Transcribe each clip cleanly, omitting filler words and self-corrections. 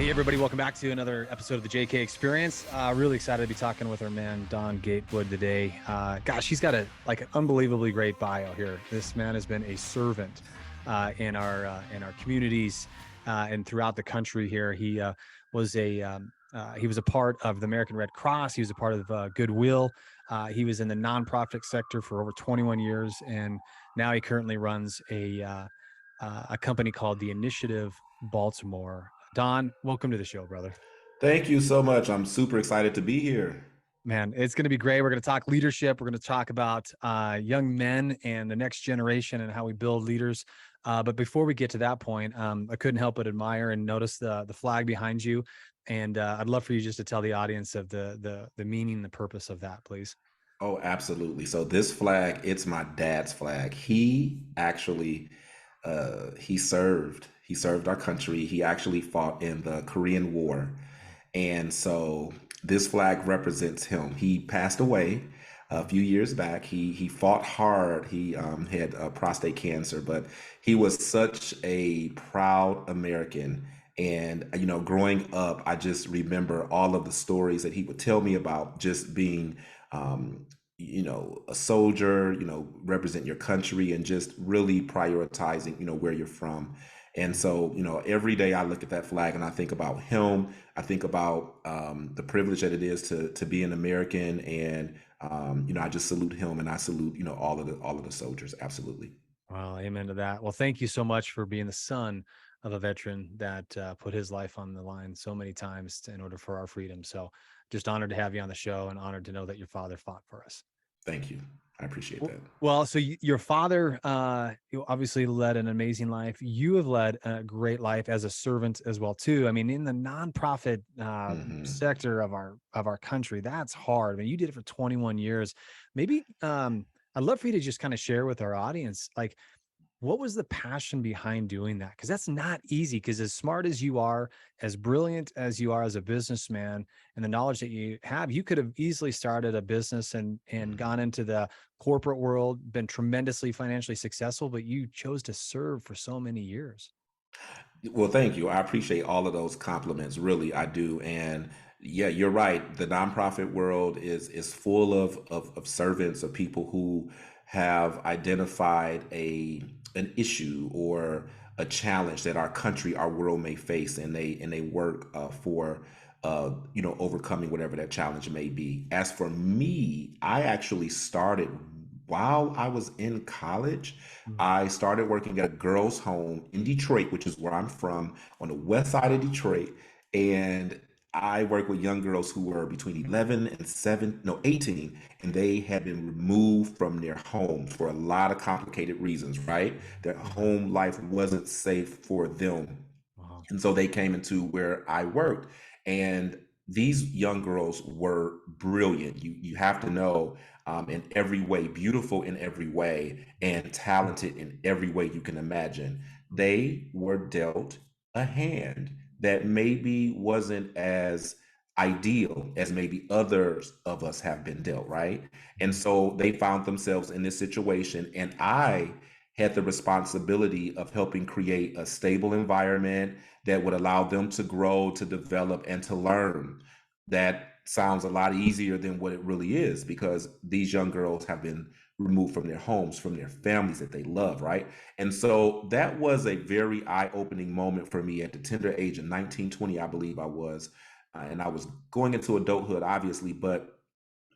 Hey, everybody. Welcome back to another episode of the JK Experience. Really excited to be talking with our man, Don Gatewood, today. Gosh, he's got an unbelievably great bio here. This man has been a servant in our communities and throughout the country here. He was a part of the American Red Cross. He was a part of Goodwill. He was in the nonprofit sector for over 21 years, and now he currently runs a company called the Initiative Baltimore. Don, welcome to the show, brother. Thank you so much. I'm super excited to be here. Man, it's going to be great. We're going to talk leadership. We're going to talk about young men and the next generation and how we build leaders. But before we get to that point, I couldn't help but admire and notice the flag behind you. And I'd love for you just to tell the audience of the meaning, the purpose of that, please. Oh, absolutely. So this flag, it's my dad's flag. He actually he served our country. He actually fought in the Korean War. And so this flag represents him. He passed away a few years back. He fought hard. He had prostate cancer, but he was such a proud American. And growing up, I just remember all of the stories that he would tell me about just being a soldier, represent your country and just really prioritizing, where you're from. And so, every day I look at that flag and I think about him. I think about the privilege that it is to be an American, and I just salute him, and I salute all of the soldiers. Absolutely. Well, amen to that. Well, thank you so much for being the son of a veteran that put his life on the line so many times in order for our freedom. So just honored to have you on the show and honored to know that your father fought for us. Thank you. I appreciate that. Well, so your father, you obviously led an amazing life. You have led a great life as a servant as well, too. I mean, in the nonprofit Hmm. sector of our country, that's hard. I mean, you did it for 21 years. Maybe I'd love for you to just kind of share with our audience, like, what was the passion behind doing that? Because that's not easy. Because as smart as you are, as brilliant as you are as a businessman, and the knowledge that you have, you could have easily started a business and gone into the corporate world, been tremendously financially successful, but you chose to serve for so many years. Well, thank you. I appreciate all of those compliments. Really, I do. And yeah, you're right. The nonprofit world is full of servants, of people who have identified an issue or a challenge that our country, our world may face, and they work for overcoming whatever that challenge may be. As for me, I actually started while I was in college. Mm. I started working at a girls' home in Detroit, which is where I'm from, on the west side of Detroit. And I worked with young girls who were between 11 and 18, and they had been removed from their homes for a lot of complicated reasons, right? Their Okay. home life wasn't safe for them. Wow. And so they came into where I worked. And these young girls were brilliant. You have to know, in every way, beautiful in every way, and talented in every way you can imagine. They were dealt a hand that maybe wasn't as ideal as maybe others of us have been dealt, right? And Mhm. so they found themselves in this situation, and I had the responsibility of helping create a stable environment that would allow them to grow, to develop, and to learn. That sounds a lot easier than what it really is, because these young girls have been removed from their homes, from their families that they love, right? And so that was a very eye-opening moment for me at the tender age of 19, 20, I believe I was. And I was going into adulthood, obviously, but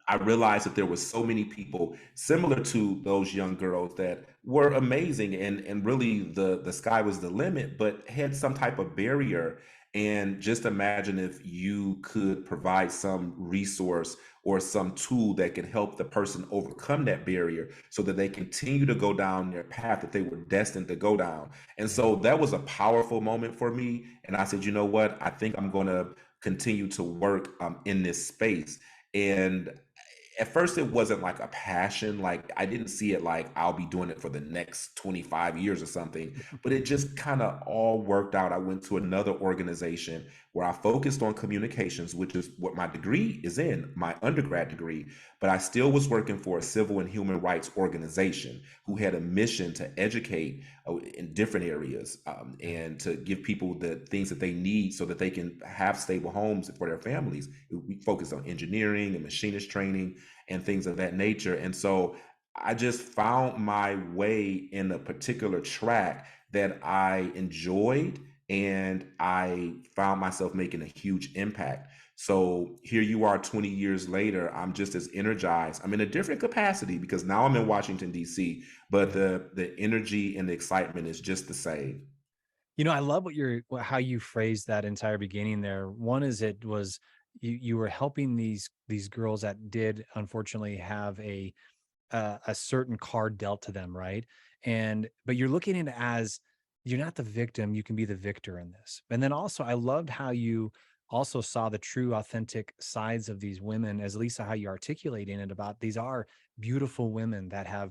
I realized that there were so many people similar to those young girls that were amazing, and really the sky was the limit, but had some type of barrier. And just imagine if you could provide some resource or some tool that could help the person overcome that barrier so that they continue to go down their path that they were destined to go down. And so that was a powerful moment for me. And I said, you know what? I think I'm going to continue to work in this space. And at first it wasn't like a passion. Like I didn't see it like I'll be doing it for the next 25 years or something, but it just kind of all worked out. I went to another organization where I focused on communications, which is what my degree is in, my undergrad degree, but I still was working for a civil and human rights organization who had a mission to educate in different areas, Yeah. and to give people the things that they need so that they can have stable homes for their families. We focus on engineering and machinist training and things of that nature. And so I just found my way in a particular track that I enjoyed, and I found myself making a huge impact. So here you are 20 years later, I'm just as energized. I'm in a different capacity because now I'm in Washington, D.C., but Yeah. the energy and the excitement is just the same. I love how you phrased that entire beginning there. One is it was you were helping these girls that did unfortunately have a certain card dealt to them, right? But you're looking at it as you're not the victim, you can be the victor in this. And then also, I loved how you also saw the true, authentic sides of these women, as Lisa, how you articulating it about these are beautiful women that have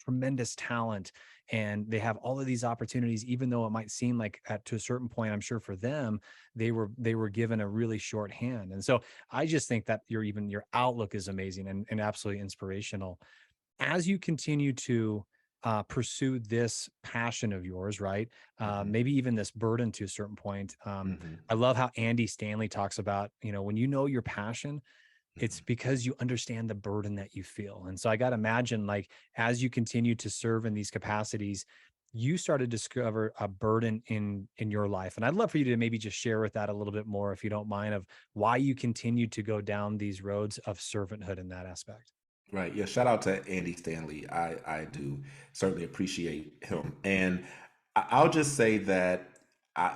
tremendous talent and they have all of these opportunities, even though it might seem like to a certain point, I'm sure for them, they were given a really short hand. And so I just think that your outlook is amazing and absolutely inspirational as you continue to pursue this passion of yours, right? Mhm, Maybe even this burden to a certain point. mhm, I love how Andy Stanley talks about, when you know your passion, it's mhm. because you understand the burden that you feel. And so I got to imagine, like, as you continue to serve in these capacities, you start to discover a burden in your life. And I'd love for you to maybe just share with that a little bit more, if you don't mind, of why you continue to go down these roads of servanthood in that aspect. Right. Yeah. Shout out to Andy Stanley. I do certainly appreciate him. And I'll just say that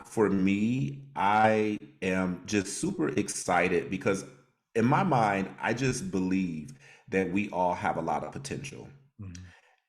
for me, I am just super excited because in my mind, I just believe that we all have a lot of potential. Mhm.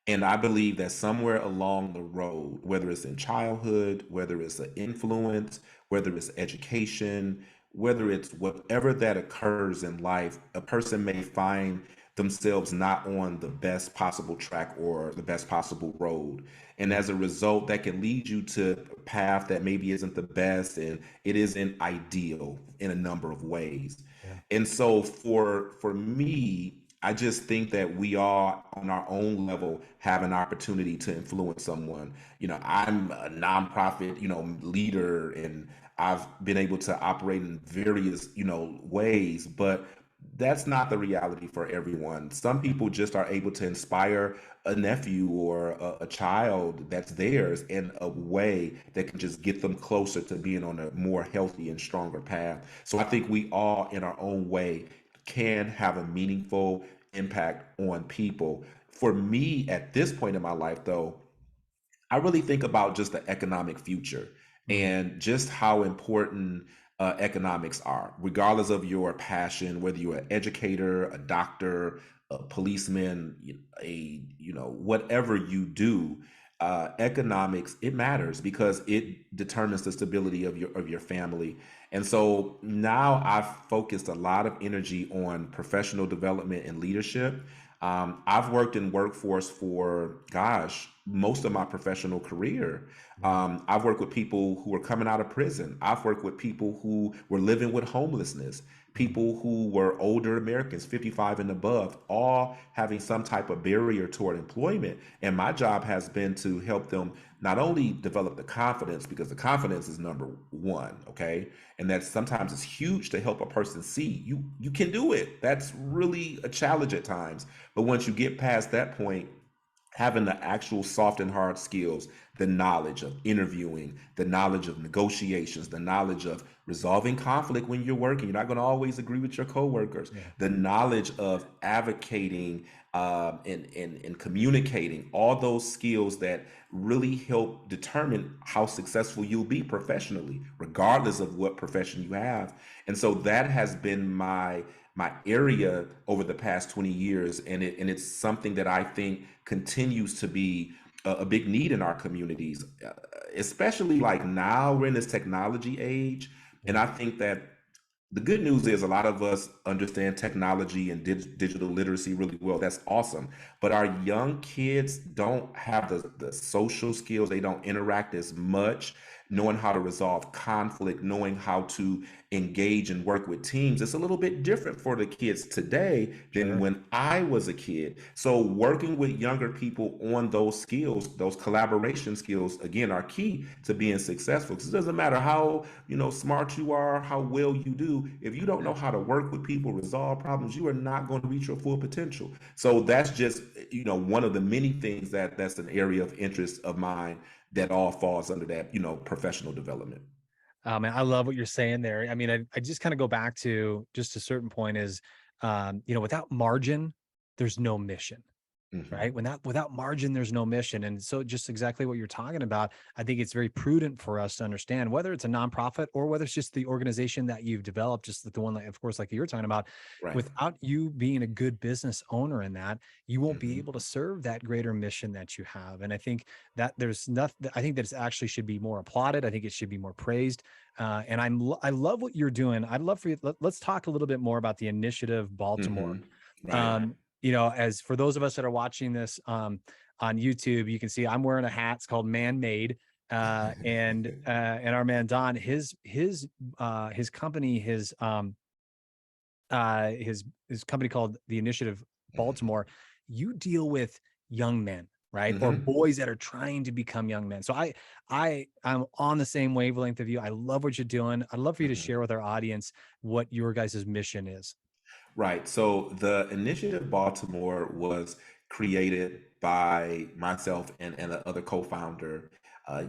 And I believe that somewhere along the road, whether it's in childhood, whether it's an influence, whether it's education, whether it's whatever that occurs in life, a person may find themselves not on the best possible track or the best possible road. And Yeah. as a result, that can lead you to a path that maybe isn't the best and it isn't ideal in a number of ways. Yeah. And so for me, I just think that we all on our own level have an opportunity to influence someone. I'm a nonprofit, leader, and I've been able to operate in various, ways, but that's not the reality for everyone. Some people just are able to inspire a nephew or a child that's theirs in a way that can just get them closer to being on a more healthy and stronger path. So I think we all, in our own way, can have a meaningful impact on people. For me, at this point in my life, though, I really think about just the economic future Mhm. and just how important economics are, regardless of your passion, whether you're an educator, a doctor, a policeman, whatever you do. Economics, it matters because it determines the stability of your family. And so now I've focused a lot of energy on professional development and leadership. I've worked in workforce for, gosh, most of my professional career. Yeah. I've worked with people who were coming out of prison. I've worked with people who were living with homelessness, Mhm. people who were older Americans, 55 and above, all having some type of barrier toward employment. And my job has been to help them not only develop the confidence, because the confidence is number one, okay? And that sometimes is huge to help a person see you can do it. That's really a challenge at times. But once you get past that point, having the actual soft and hard skills, the knowledge of interviewing, the knowledge of negotiations, the knowledge of resolving conflict when you're working. You're not going to always agree with your coworkers. Yeah. The knowledge of advocating, and communicating, all those skills that really help determine how successful you'll be professionally, regardless of what profession you have. And so that has been my area over the past 20 years, and it's something that I think continues to be a big need in our communities, especially like now we're in this technology age. And Yeah. I think that the good news is a lot of us understand technology and digital literacy really well. That's awesome. But our young kids don't have the social skills. They don't interact as much, knowing how to resolve conflict, knowing how to engage and work with teams. It's a little bit different for the kids today than Sure. when I was a kid. So working with younger people on those skills, those collaboration skills, again, are key to being successful. Because it doesn't matter how, smart you are, how well you do. If you don't know how to work with people, resolve problems, you are not going to reach your full potential. So that's just, one of the many things that's an area of interest of mine that all falls under that, professional development. Man, I love what you're saying there. I mean, I just kind of go back to just a certain point is, without margin, there's no mission. Hmm. Right? Without margin, there's no mission. And so just exactly what you're talking about, I think it's very prudent for us to understand whether it's a nonprofit or whether it's just the organization that you've developed, just the one that, of course, like you're talking about, Right. without you being a good business owner in that, you won't be Hmm. able to serve that greater mission that you have. And I think that there's nothing, I think that it actually should be more applauded. I think it should be more praised. And I love what you're doing. I'd love for you, let's talk a little bit more about the initiative Baltimore. Hmm. Right. As for those of us that are watching this on YouTube, you can see I'm wearing a hat. It's called Man Made. And our man Don, his company, his company called the Initiative Baltimore. You deal with young men, right? Or Hmm. boys that are trying to become young men. So I'm on the same wavelength of you. I love what you're doing. I'd love for you to Hmm. share with our audience what your guys' mission is. Right. So the Initiative Baltimore was created by myself and the other co-founder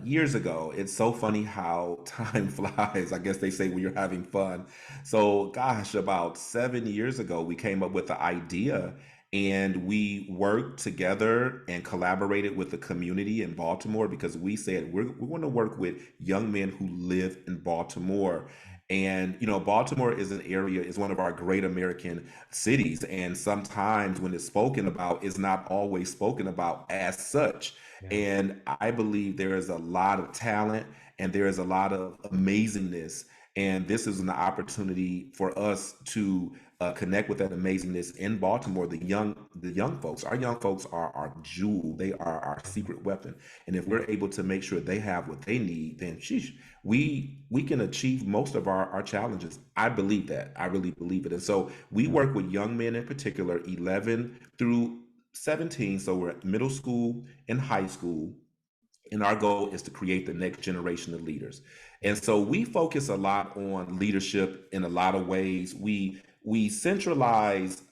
years ago. It's so funny how time flies. I guess they say when you're having fun. So, gosh, about 7 years ago, we came up with the idea and we worked together and collaborated with the community in Baltimore because we said we're going to work with young men who live in Baltimore. And, Baltimore is an area, is one of our great American cities. And sometimes when it's spoken about, it's not always spoken about as such. Yeah. And I believe there is a lot of talent and there is a lot of amazingness. And this is an opportunity for us to connect with that amazingness in Baltimore. The young folks, our young folks are our jewel. They are our Mhm. secret weapon. And if Yeah. we're able to make sure they have what they need, then sheesh, we can achieve most of our challenges. I believe that. I really believe it. And so we Yeah. work with young men in particular, 11 through 17. So we're at middle school and high school. And our goal is to create the next generation of leaders. Yeah. And so we focus a lot on leadership in a lot of ways. We centralize,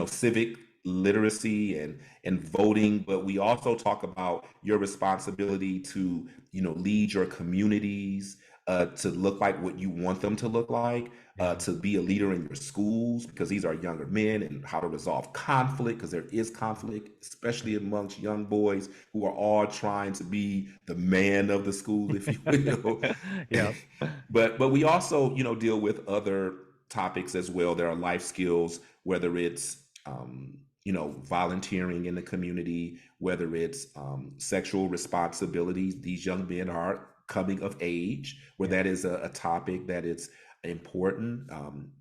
civic literacy and voting, but we also talk about your responsibility to, lead your communities, to look like what you want them to look like, Yeah. to be a leader in your schools because these are younger men, and how to resolve conflict because there is conflict, especially amongst young boys who are all trying to be the man of the school, if you will. Yeah. But we also, deal with other topics as well. There are life skills, whether it's volunteering in the community, whether it's sexual responsibilities. These young men are coming of age, where Yeah. that is a topic that it's important.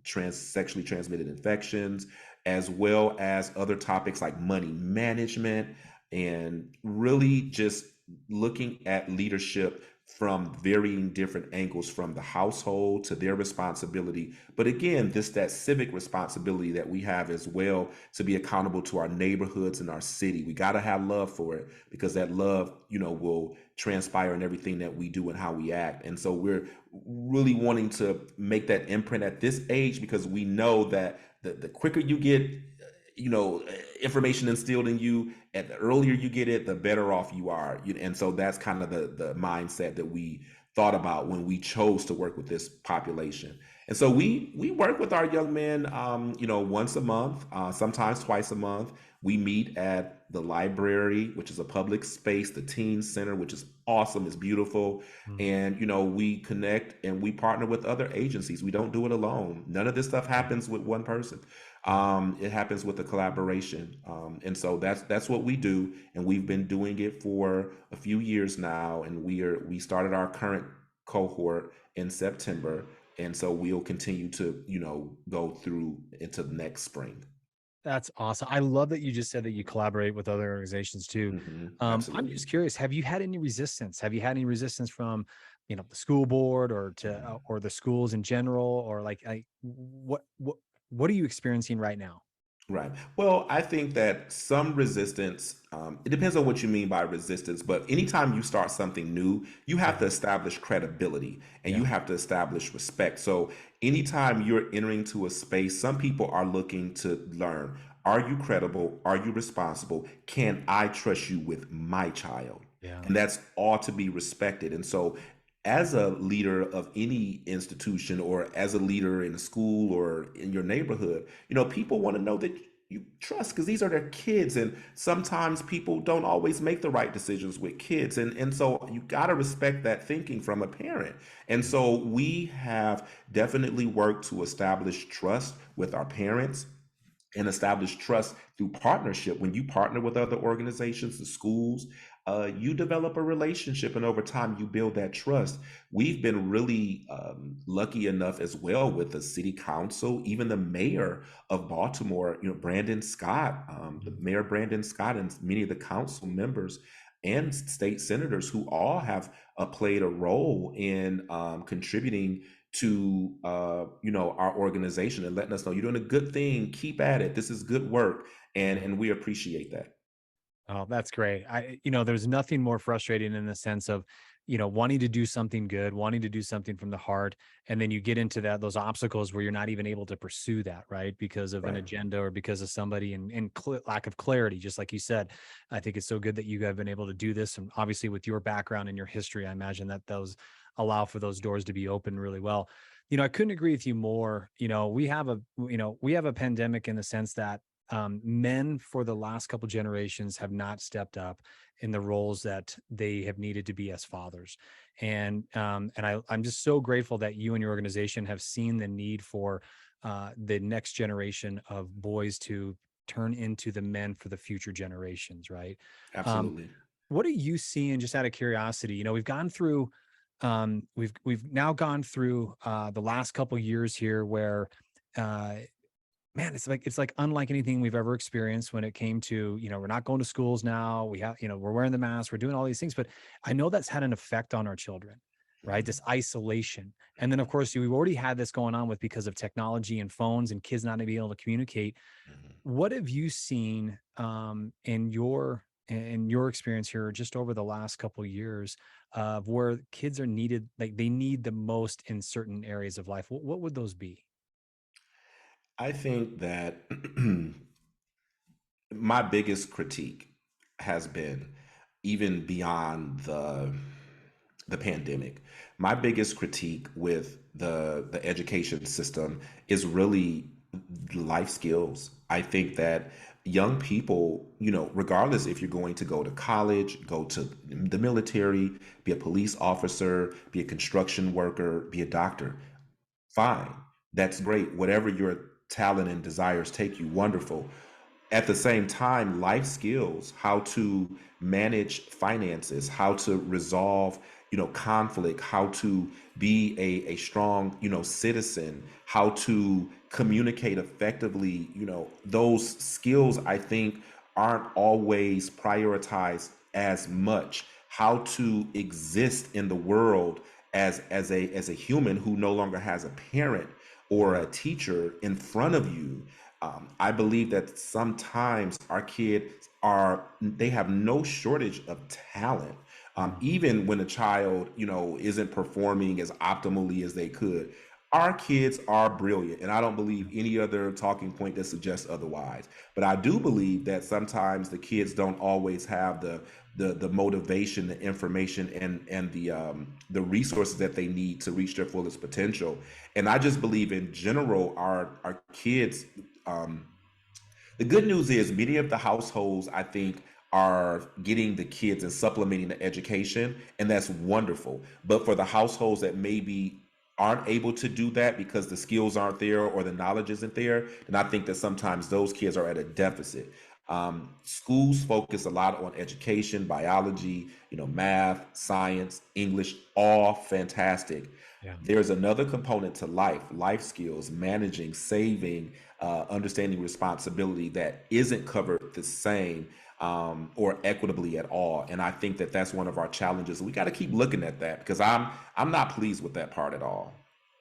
Sexually transmitted infections, as well as other topics like money management, and really just looking at leadership from varying different angles, from the household to their responsibility. But again, this that civic responsibility that we have as well, to be accountable to our neighborhoods and our city. We got to have love for it because that love, will transpire in everything that we do and how we act. And so we're really wanting to make that imprint at this age because we know that the quicker you get, you know, information instilled in you, and the earlier you get it, the better off you are. And so that's kind of the mindset that we thought about when we chose to work with this population. And so we work with our young men, once a month, sometimes twice a month. We meet at the library, which is a public space, the teen center, which is awesome, it's beautiful. Mhm. And we connect and we partner with other agencies. We don't do it alone. None of this stuff Yeah. happens with one person. Yeah. It happens with a collaboration, and so that's what we do, and we've been doing it for a few years now. And we started our current cohort in September, And so we'll continue to, go through into the next spring. That's awesome. I love that you just said that you collaborate with other organizations too. I'm Absolutely. just curious, have you had any resistance? Have you had any resistance from, the school board or or the schools in general, or like, what are you experiencing right now? Right. Well, I think that some resistance, it depends on what you mean by resistance, but anytime you start something new, you have to Yeah. establish credibility and you Yeah. have to establish respect. So anytime you're entering to a space, some people are looking to learn. Are you credible? Are you responsible? Can I trust you with my child? Yeah. And that's all to be respected. And so as a leader of any institution or as a leader in a school or in your neighborhood, people want to know that you trust because these are their kids. And sometimes people don't always make the right decisions with kids. And so you got to respect that thinking from a parent. And Yeah. so we have definitely worked to establish trust with our parents and establish trust through partnership. When you partner with other organizations, the schools, you develop a relationship, and over time, you build that trust. We've been really lucky enough as well with the city council, even the mayor of Baltimore, Brandon Scott, the Mhm. mayor Brandon Scott, and many of the council members and state senators who all have played a role in contributing to our organization and letting us know you're doing a good thing, keep at it, this is good work, Yeah. and we appreciate that. Oh, that's great. There's nothing more frustrating in the sense of, wanting to do something good, wanting to do something from the heart, and then you get into those obstacles where you're not even able to pursue that, right? Because of an Right. agenda or because of somebody and lack of clarity. Just like you said, I think it's so good that you have been able to do this, and obviously with your background and your history, I imagine that those allow for those doors to be open really well. I couldn't agree with you more. We have a pandemic in the sense that men for the last couple generations have not stepped up in the roles that they have needed to be as fathers, I'm just so grateful that you and your organization have seen the need for the next generation of boys to turn into the men for the future generations, right? um, Absolutely. what are you seeing, just out of curiosity? We've gone through we've now gone through the last couple years here where uh man, it's like unlike anything we've ever experienced when it came to, we're not going to schools now. We have, we're wearing the mask, we're doing all these things, but I know that's had an effect on our children, right? This isolation. And then of course we've already had this going on with because of technology and phones and kids not being able to communicate. Mhm. What have you seen in your experience here just over the last couple of years of where kids are needed, like they need the most in certain areas of life? What would those be? I think that my biggest critique has been even beyond the pandemic. My biggest critique with the education system is really life skills. I think that young people, regardless if you're going to go to college, go to the military, be a police officer, be a construction worker, be a doctor, fine. That's great. Whatever your talent and desires take you, wonderful. At the same time, life skills, how to manage finances, how to resolve, conflict, how to be a strong, citizen, how to communicate effectively, those skills I think aren't always prioritized as much. How to exist in the world as a human who no longer has a parent or Yeah. a teacher in front of you. I believe that sometimes our kids they have no shortage of talent. Mhm. Even when a child, isn't performing as optimally as they could, our kids are brilliant. And I don't believe any other talking point that suggests otherwise. But I do believe that sometimes the kids don't always have the motivation, the information, and the resources that they need to reach their fullest potential. And I just believe in general, our kids. The good news is many of the households, I think, are getting the kids and supplementing the education, and that's wonderful. But for the households that maybe aren't able to do that because the skills aren't there or the knowledge isn't there, then I think that sometimes those kids are at a deficit. Schools focus a lot on education, biology, math, science, English, all fantastic. Yeah. There's another component to life skills, managing, saving, understanding responsibility that isn't covered the same or equitably at all. And I think that that's one of our challenges. We got to keep looking at that because I'm not pleased with that part at all.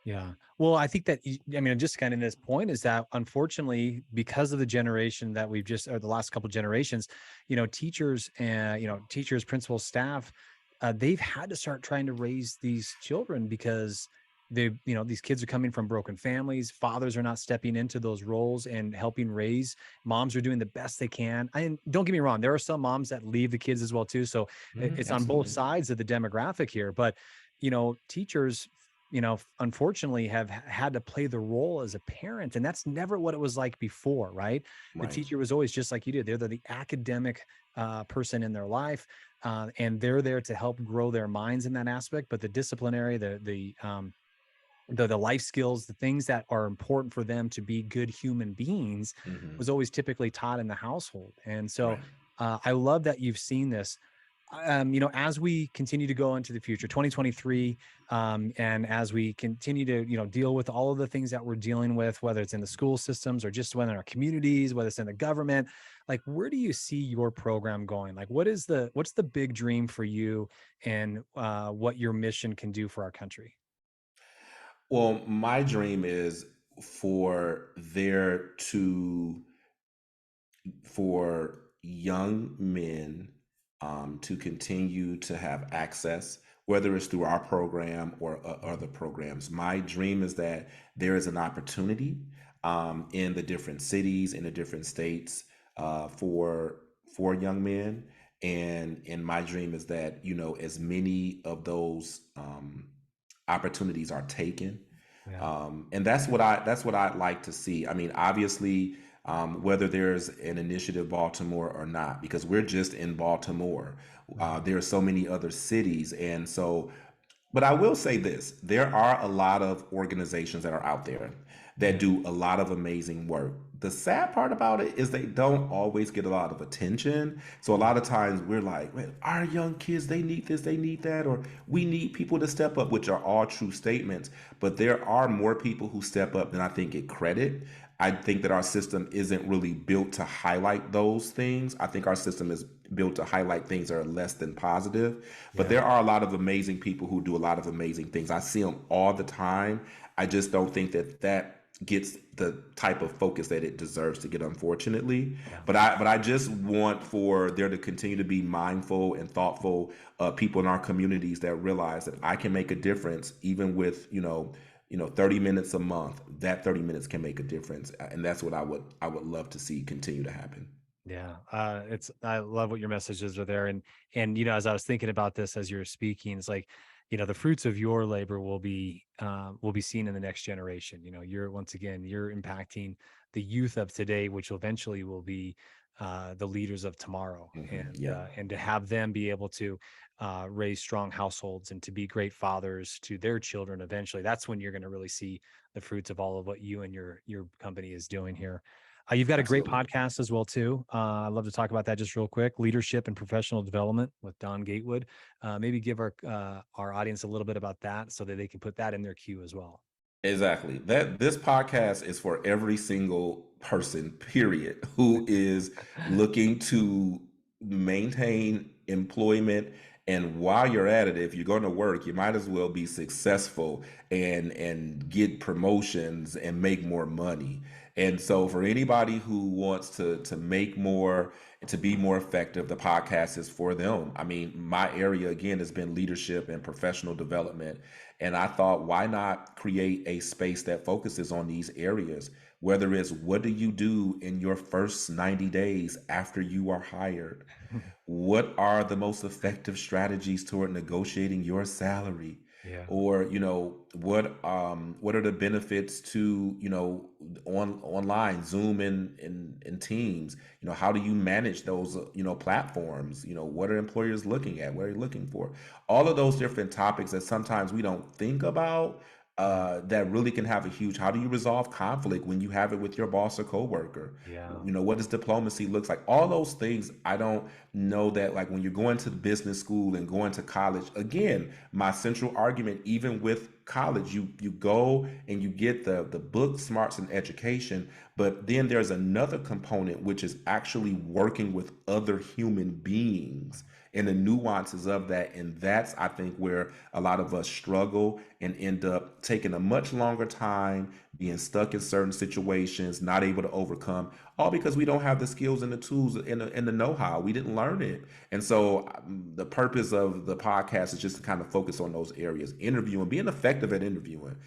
Yeah. Well, I think that, I mean, just kind of this point is that unfortunately, because of the generation that we've just, or the last couple generations, teachers and, teachers, principals, staff, they've had to start trying to raise these children because these kids are coming from broken families. Fathers are not stepping into those roles and helping raise. Moms are doing the best they can. And don't get me wrong, there are some moms that leave the kids as well, too. So Mhm, it's on both absolutely. sides of the demographic here. But, teachers unfortunately have had to play the role as a parent. And that's never what it was like before, right? The Right. teacher was always just like you did. They're the academic person in their life. And they're there to help grow their minds in that aspect. But the disciplinary, the life skills, the things that are important for them to be good human beings Hmm. was always typically taught in the household. And so Right. I love that you've seen this. As we continue to go into the future, 2023, and as we continue to, deal with all of the things that we're dealing with, whether it's in the school systems or just whether in our communities, whether it's in the government, like where do you see your program going? Like, what's the big dream for you, and what your mission can do for our country? Well, my dream is for there to for young men to continue to have access, whether it's through our program or other programs. My dream is that there is an opportunity in the different cities, in the different states for young men, and my dream is that as many of those opportunities are taken, Yeah. and that's what I'd like to see. I mean, obviously, whether there's an initiative Baltimore or not, because we're just in Baltimore. Mhm. There are so many other cities, and so. But I will say this: there are a lot of organizations that are out there that Yeah. do a lot of amazing work. The sad part about it is they don't always get a lot of attention. So a Mhm. lot of times we're like, "Man, our young kids, they need this, they need that, or we need people to step up," which are all true statements. But there are more people who step up than I think get credit. I think that our system isn't really built to highlight those things. I think our system is built to highlight things that are less than positive. But Yeah. there are a lot of amazing people who do a lot of amazing things. I see them all the time. I just don't think that that gets the type of focus that it deserves to get, unfortunately. Yeah. But I just want for there to continue to be mindful and thoughtful people in our communities that realize that I can make a difference even with 30 minutes a month. That 30 minutes can make a difference, and that's what I would love to see continue to happen. Yeah, I love what your messages are there, and as I was thinking about this as you're speaking, it's like, the fruits of your labor will be seen in the next generation. You're once again you're impacting the youth of today, which eventually will be the leaders of tomorrow, Hmm. and Yeah, and to have them be able to raise strong households and to be great fathers to their children eventually. That's when you're going to really see the fruits of all of what you and your company is doing here. You've got a great absolutely. podcast as well too. I'd love to talk about that just real quick. Leadership and professional development with Don Gatewood. Maybe give our audience a little bit about that so that they can put that in their queue as well. Exactly. That this podcast is for every single person, period, who is looking to maintain employment. And while you're at it, if you're going to work, you might as well be successful and get promotions and make more money. And so for anybody who wants to make more and to be more effective, the podcast is for them. I mean, my area again has been leadership and professional development. And I thought, why not create a space that focuses on these areas? Whether it's what do you do in your first 90 days after you are hired? What are the most effective strategies toward negotiating your salary? Yeah. Or what are the benefits to online Zoom and Teams? How do you manage those platforms? What are employers looking at? What are you looking for? All of those different topics that sometimes we don't think about, Yeah. that really can have a huge. How do you resolve conflict when you have it with your boss or coworker? Yeah. What does diplomacy looks like? All those things. I don't know that, like, when you're going to business school and going to college, again, my central argument, even with college, you go and you get the book smarts and education, but then there's another component which is actually working with other human beings and the nuances of that. And that's, I think, where a lot of us struggle and end up taking a much longer time, being stuck in certain situations, not able to overcome, all because we don't have the skills and the tools and the know-how. We didn't learn it. And so the purpose of the podcast is just to kind of focus on those areas, interviewing, being effective at interviewing.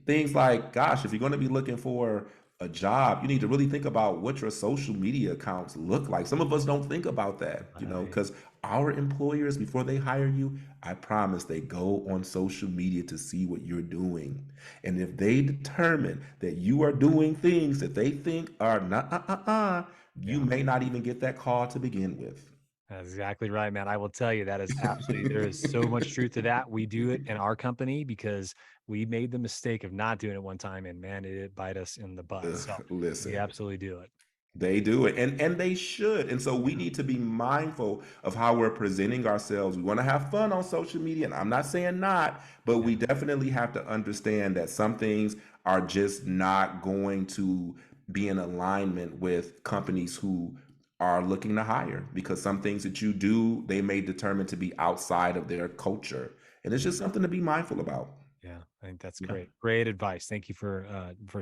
Things like, gosh, if you're going to be looking for a job, you need to really think about what your social media accounts look like. Some of us don't think about that, Right. because our employers, before they hire you, I promise they go on social media to see what you're doing. And if they determine that you are doing things that they think are not, you Yeah. may not even get that call to begin with. That's exactly right, man. I will tell you that is absolutely there is so much truth to that. We do it in our company because we made the mistake of not doing it one time and man, it bite us in the butt. So we Listen, absolutely do it. they do it, and they should. And so we Yeah. need to be mindful of how we're presenting ourselves. We want to have fun on social media, and I'm not saying not, but Yeah. we definitely have to understand that some things are just not going to be in alignment with companies who are looking to hire, because some things that you do, they may determine to be outside of their culture. And it's Yeah. just something to be mindful about. Yeah, I think that's Yeah. great. Great advice. Thank you for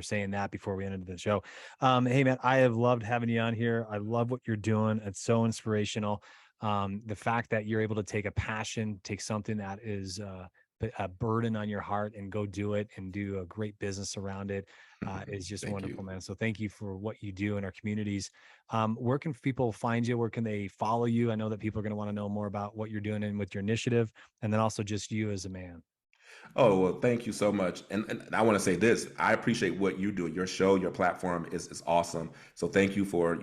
saying that before we ended the show. Hey man, I have loved having you on here. I love what you're doing. It's so inspirational. The fact that you're able to take a passion, take something that is a burden on your heart, and go do it and do a great business around it is just Thank you. wonderful, man. So thank you for what you do in our communities. Where can people find you? Where can they follow you? I know that people are going to want to know more about what you're doing and with your initiative, and then also just you as a man. Oh, well, thank you so much. And I want to say this. I appreciate what you do. Your show, your platform is awesome. So thank you for,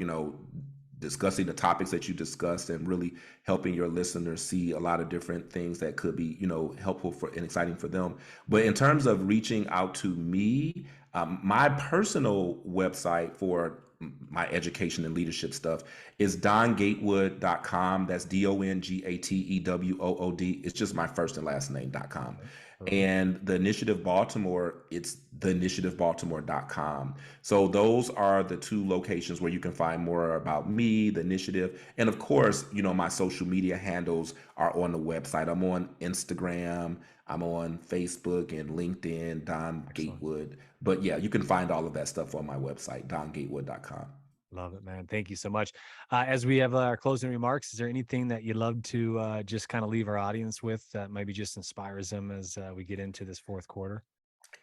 discussing the topics that you discussed and really helping your listeners see a lot of different things that could be, helpful for and exciting for them. But in terms of reaching out to me, my personal website for my education and leadership stuff is dongatewood.com. That's DonGatewood. It's just my first and last name.com. Okay, perfect. And the Initiative Baltimore, it's theinitiativebaltimore.com. So those are the two locations where you can find more about me, the initiative. And of course, my social media handles are on the website. I'm on Instagram, I'm on Facebook and LinkedIn, Don Excellent. Gatewood. But yeah, you can find all of that stuff on my website, dongatewood.com. Love it, man. Thank you so much. As we have our closing remarks, is there anything that you'd love to just kind of leave our audience with that maybe just inspires them as we get into this fourth quarter?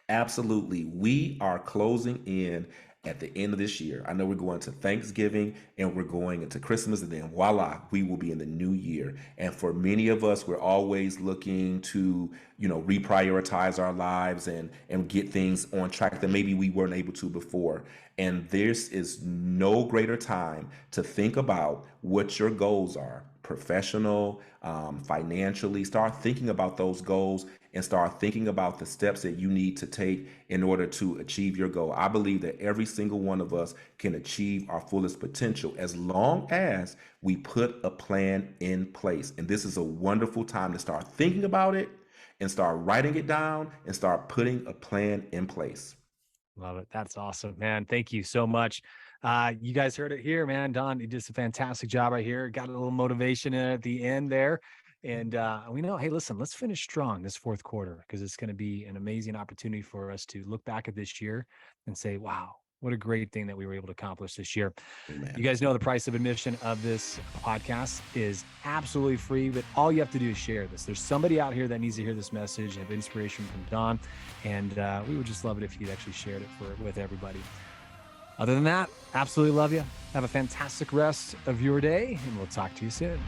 Absolutely. We are closing in at the end of this year. I know we're going to Thanksgiving and we're going into Christmas, and then voila, we will be in the new year. And for many of us, we're always looking to, reprioritize our lives and get things on track that maybe we weren't able to before. And this is no greater time to think about what your goals are, professional, financially. Start thinking about those goals and start thinking about the steps that you need to take in order to achieve your goal. I believe that every single one of us can achieve our fullest potential as long as we put a plan in place. And this is a wonderful time to start thinking about it and start writing it down and start putting a plan in place. Love it. That's awesome, man. Thank you so much. You guys heard it here, man. Don, you did a fantastic job right here. Got a little motivation at the end there. And we know, hey, listen, let's finish strong this fourth quarter because it's going to be an amazing opportunity for us to look back at this year and say, wow, what a great thing that we were able to accomplish this year. You Amen. guys know the price of admission of this podcast is absolutely free, but all you have to do is share this. There's somebody out here that needs to hear this message of inspiration from Don, and we would just love it if you'd actually shared it with everybody. Other than that, absolutely love you. Have a fantastic rest of your day, and we'll talk to you soon.